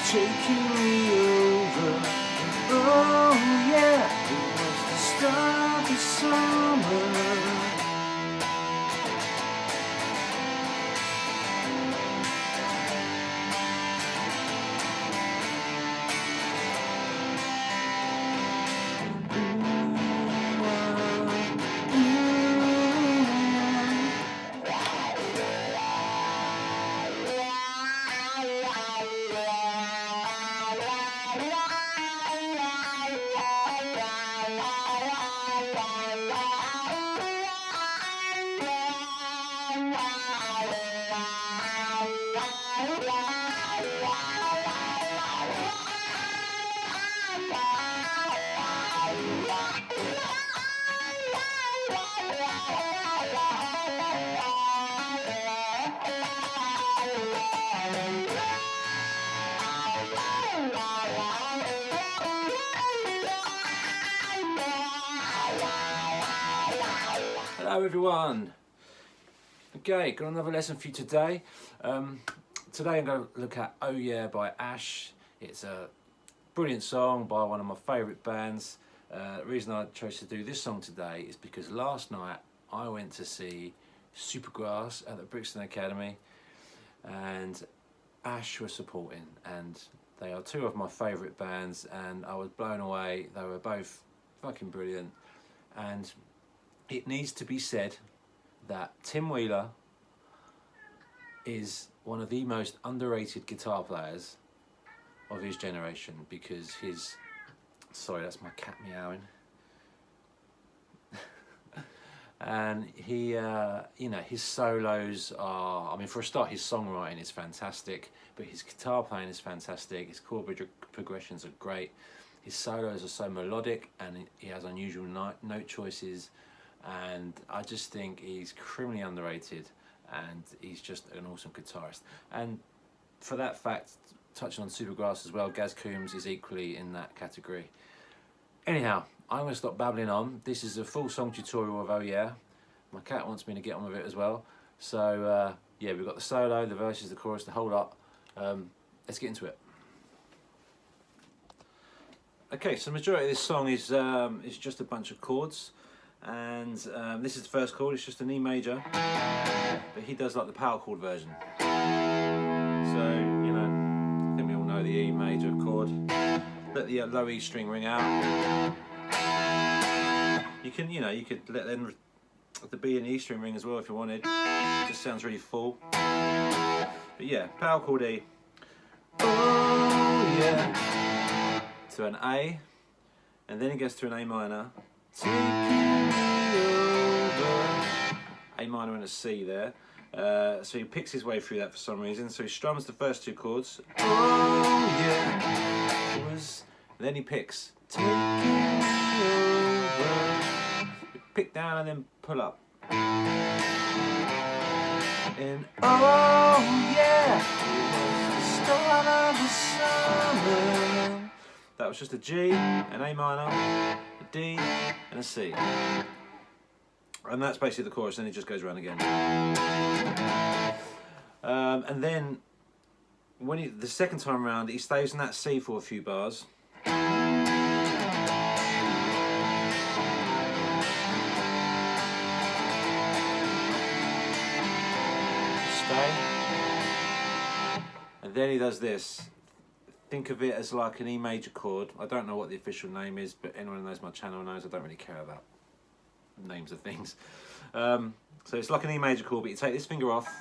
taking me over. Oh yeah, it was the start of summer. Hello everyone. Okay, got another lesson for you today. Today I'm going to look at Oh Yeah by Ash. It's a brilliant song by one of my favourite bands. The reason I chose to do this song today is because last night I went to see Supergrass at the Brixton Academy and Ash were supporting, and they are two of my favourite bands and I was blown away. They were both fucking brilliant, and it needs to be said that Tim Wheeler is one of the most underrated guitar players of his generation, because his, sorry, that's my cat meowing. And he, you know, his solos are, I mean, for a start, his songwriting is fantastic, but his guitar playing is fantastic. His chord progressions are great. His solos are so melodic, and he has unusual note choices. And I just think he's criminally underrated, and he's just an awesome guitarist. And for that fact, touching on Supergrass as well, Gaz Coombs is equally in that category. Anyhow, I'm going to stop babbling on. This is a full song tutorial of Oh Yeah. My cat wants me to get on with it as well. So yeah, we've got the solo, the verses, the chorus, the whole lot. Let's get into it. Okay, so the majority of this song is just a bunch of chords. And this is the first chord, it's just an E major, but he does like the power chord version. So, you know, I think we all know the E major chord. Let the low E string ring out. You can, you know, you could let then the B and E string ring as well if you wanted. It just sounds really full. But yeah, power chord E. Oh yeah. To an A, and then it goes to an A minor. A minor and a C there. So he picks his way through that for some reason. So he strums the first two chords. Oh yeah. Then he picks. Take me over. Pick down and then pull up. And oh yeah. The start of the summer. That was just a G, an A minor, a D and a C, and that's basically the chorus. Then it just goes around again, and then when the second time around, he stays in that C for a few bars. Stay, and then he does this. Think of it as like an E major chord. I don't know what the official name is, but anyone who knows my channel knows I don't really care about names of things. So it's like an E major chord, but you take this finger off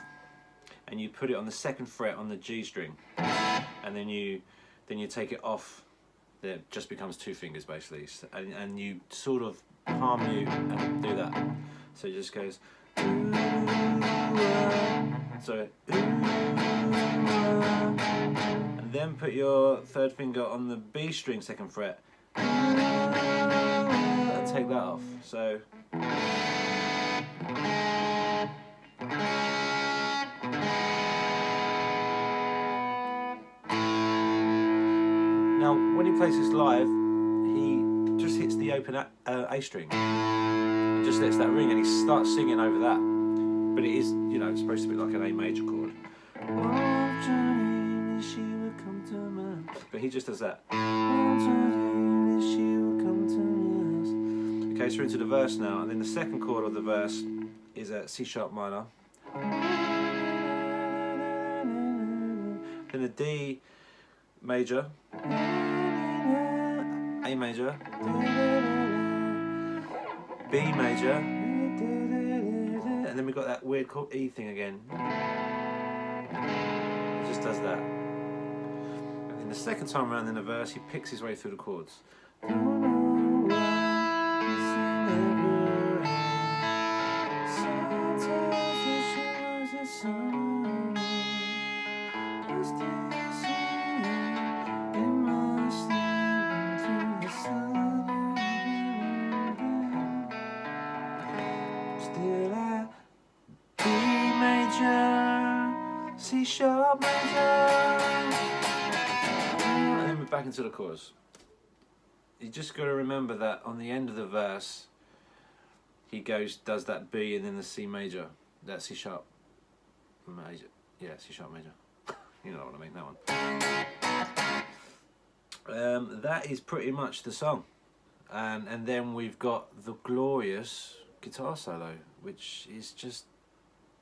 and you put it on the second fret on the G string, and then you take it off. It just becomes two fingers basically, and you sort of palm mute and do that. So it just goes. So. And then put your third finger on the B string second fret and take that off. So now when he plays this live, he just hits the open A string. He just lets that ring and he starts singing over that. But it is, you know, it's supposed to be like an A major chord. She would come to my but he just does that. Okay, so we're into the verse now, and then the second chord of the verse is a C sharp minor. Then a D major, A major, B major, and then we've got that weird chord E thing again. He just does that. And then the second time around in the verse, he picks his way through the chords. C sharp major, and then we're back into the chorus. You just got to remember that on the end of the verse, he does that B and then the C major, that C sharp major, yeah, C sharp major. You know what I mean, that one. That is pretty much the song, and then we've got the glorious guitar solo, which is just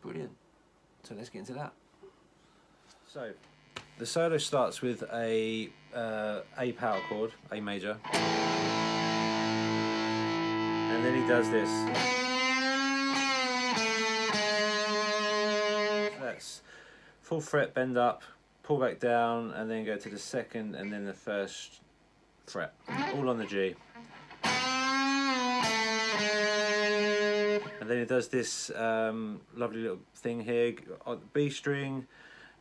brilliant. So let's get into that. So, the solo starts with a power chord, A major, and then he does this. So that's full fret, bend up, pull back down, and then go to the second and then the first fret, all on the G. And then he does this lovely little thing here on the B string,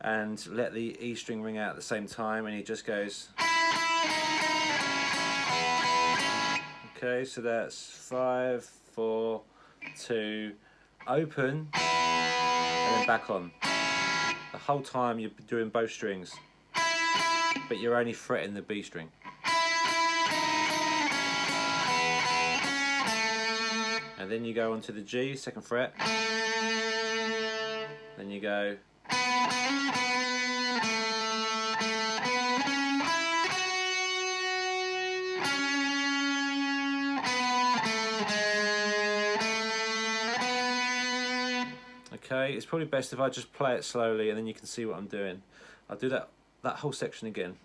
and let the E string ring out at the same time, and he just goes. Okay, so that's 5, 4, 2, open, and then back on. The whole time you're doing both strings, but you're only fretting the B string. And then you go onto the G, second fret. Then you go. Okay, it's probably best if I just play it slowly and then you can see what I'm doing. I'll do that whole section again.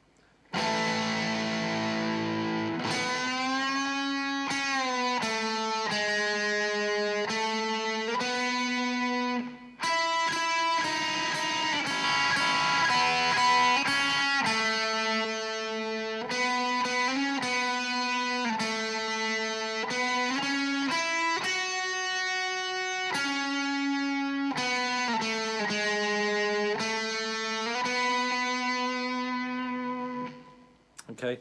Okay,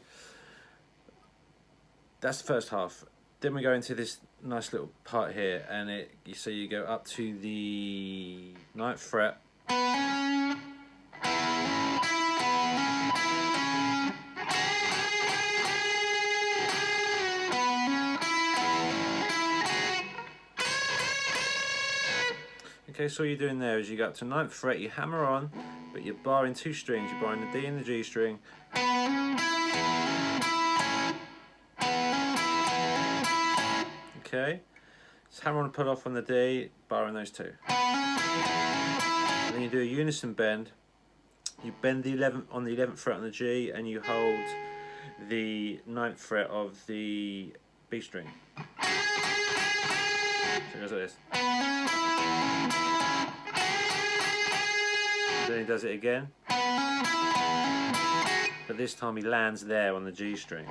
that's the first half. Then we go into this nice little part here, and so you go up to the 9th fret. Okay, so all you're doing there is you go up to 9th fret, you hammer on, but you're barring 2 strings. You're barring the D and the G string. Okay, just hammer on and pull off on the D, barring those 2. And then you do a unison bend. You bend the 11th on the 11th fret on the G, and you hold the 9th fret of the B string. So it goes like this. Then he does it again, but this time he lands there on the G string.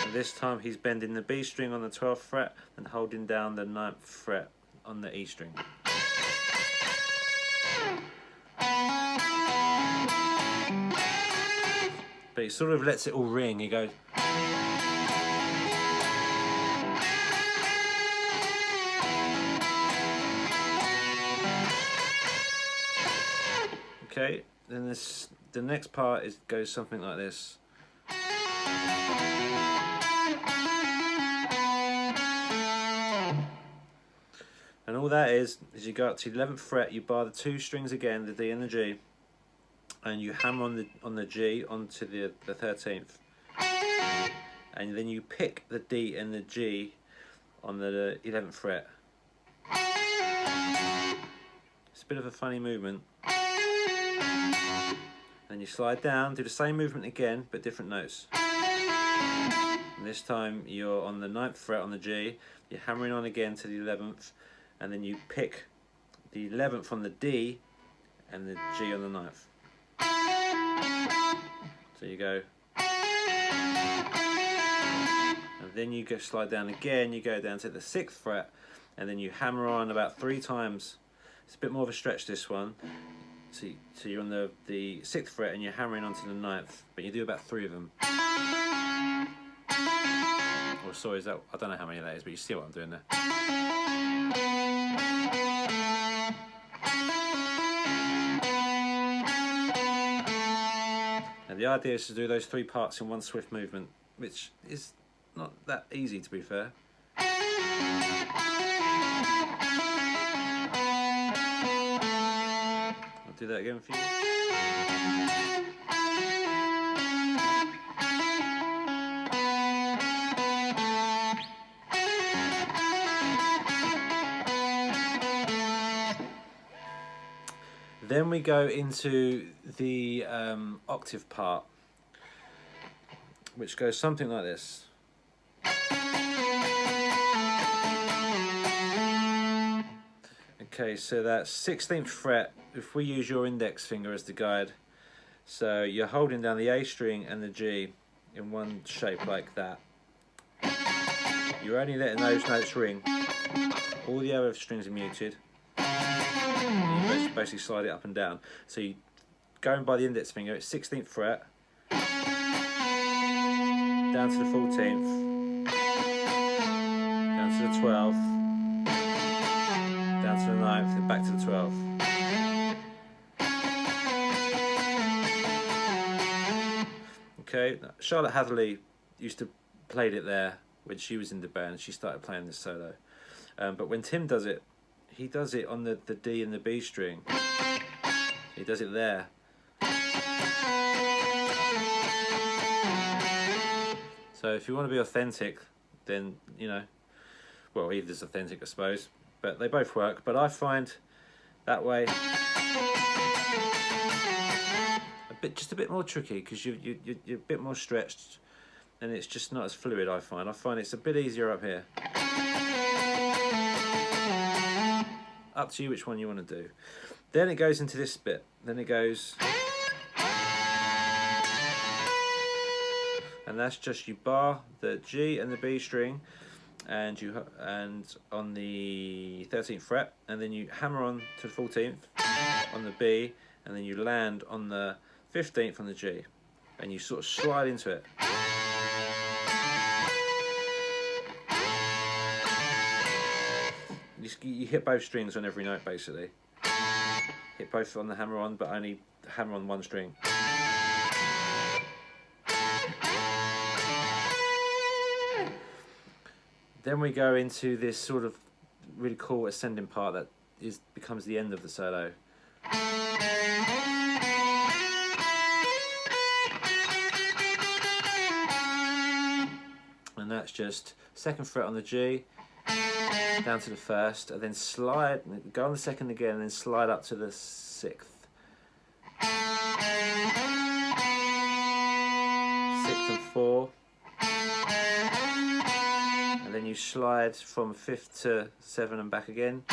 And this time he's bending the B string on the 12th fret and holding down the 9th fret on the E string. But he sort of lets it all ring. He goes. Okay, then the next part goes something like this. And all that is you go up to the 11th fret, you bar the 2 strings again, the D and the G, and you hammer on the G onto the 13th, and then you pick the D and the G on the 11th fret. It's a bit of a funny movement. Then you slide down, do the same movement again, but different notes. And this time you're on the 9th fret on the G, you're hammering on again to the 11th, and then you pick the 11th on the D and the G on the 9th. So you go, and then you go slide down again, you go down to the 6th fret, and then you hammer on about 3 times. It's a bit more of a stretch, this one. So you're on the 6th fret and you're hammering onto the 9th, but you do about 3 of them. Or sorry, I don't know how many that is, but you see what I'm doing there. And the idea is to do those 3 parts in one swift movement, which is not that easy, to be fair. I'll do that again for you. Then we go into the octave part, which goes something like this. Okay, so that's 16th fret, if we use your index finger as the guide. So you're holding down the A string and the G in one shape like that. You're only letting those notes ring. All the other strings are muted. And you basically slide it up and down. So you going by the index finger, it's 16th fret, down to the 14th, down to the 12th, down to the 9th, and back to the 12th. Okay, Charlotte Hatherley used to play it there when she was in the band. She started playing this solo. But when Tim does it, he does it on the D and the B string. He does it there. So if you want to be authentic, then, you know, well, either's authentic, I suppose, but they both work. But I find that way just a bit more tricky, because you're a bit more stretched, and it's just not as fluid. I find it's a bit easier up here. Up to you which one you want to do. Then it goes into this bit. Then it goes, and that's just you bar the G and the B string, and on the 13th fret, and then you hammer on to the 14th on the B, and then you land on the 15th on the G, and you sort of slide into it. You hit both strings on every note, basically. Hit both on the hammer on, but only hammer on one string. Then we go into this sort of really cool ascending part that becomes the end of the solo. And that's just 2nd fret on the G, down to the 1st, and then slide, go on the 2nd again, and then slide up to the 6th. 6th and 4. And then you slide from 5th to 7 and back again.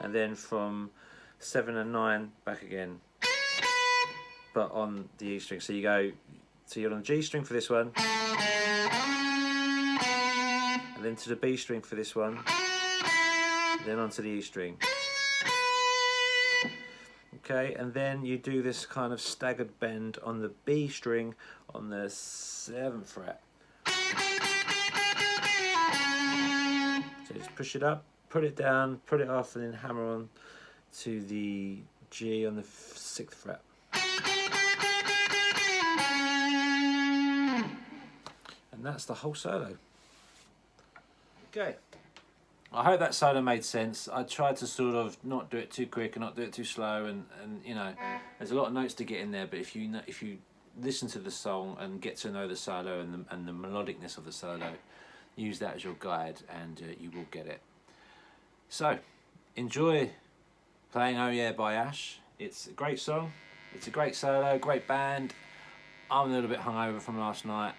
And then from 7 and 9 back again. But on the E string. So you're on the G string for this one. Then to the B string for this one, then onto the E string. Okay, and then you do this kind of staggered bend on the B string on the 7th fret. So just push it up, put it down, put it off, and then hammer on to the G on the 6th fret. And that's the whole solo. Okay, I hope that solo made sense. I tried to sort of not do it too quick and not do it too slow, and you know, there's a lot of notes to get in there. But if you listen to the song and get to know the solo and the melodicness of the solo, use that as your guide, and you will get it. So, enjoy playing Oh Yeah by Ash. It's a great song. It's a great solo, great band. I'm a little bit hungover from last night.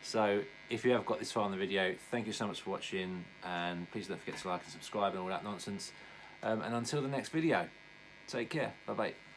So if you have got this far in the video, thank you so much for watching, and please don't forget to like and subscribe and all that nonsense. And until the next video, take care. Bye bye.